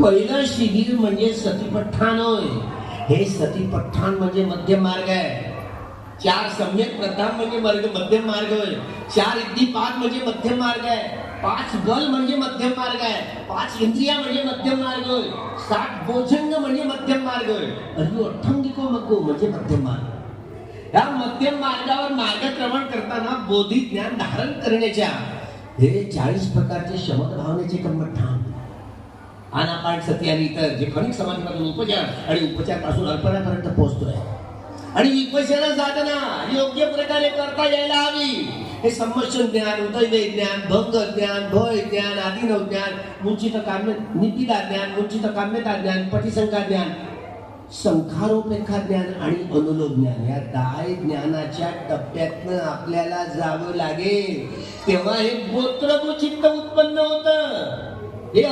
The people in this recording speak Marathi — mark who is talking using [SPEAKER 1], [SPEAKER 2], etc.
[SPEAKER 1] पहिलं शिबिर म्हणजे सतीपठ्ठान होय. हे सतीपठ्ठान म्हणजे मध्यम मार्ग आहे. 4 सम्यक प्रधान म्हणजे मध्यम मार्ग होय. 4 इद्दीपाद म्हणजे मध्यम मार्ग आहे. 5 बल म्हणजे मध्यम मार्ग आहे. 5 इंद्रिया म्हणजे मध्यम मार्ग होय. 7 भोजंग म्हणजे मध्यम मार्ग होय. आणि अठ्ठंगिको मग्गो म्हणजे मध्यम मार्ग. या मध्यम मार्गावर मार्गक्रमण करताना बोधी ज्ञान धारण करण्याच्या हे 40 प्रकारचे शमन भावनेचे कर्मठाण, आनापान सती आणि इतर जे खनिक समाधीपासून उपचार आणि उपचारापासून अर्पणापर्यंत पोहोचतोय. आणि विपश्यना साधना योग्य प्रकारे करता यायला हवी. हे संमोशन ज्ञान, उदय ज्ञान, भंग ज्ञान, भय ज्ञान, आदिनव ज्ञान, मुंचित काम्य निपिदा ज्ञान, मुंचित काम्यता ज्ञान, पटिसंका ज्ञान, संखारोपेक्षा ज्ञान आणि अनुलोम ज्ञान, या 10 ज्ञानाच्या टप्प्यातनं आपल्याला जावं लागेल. तेव्हा हे गोत्रगोचित्त उत्पन्न होतं. हे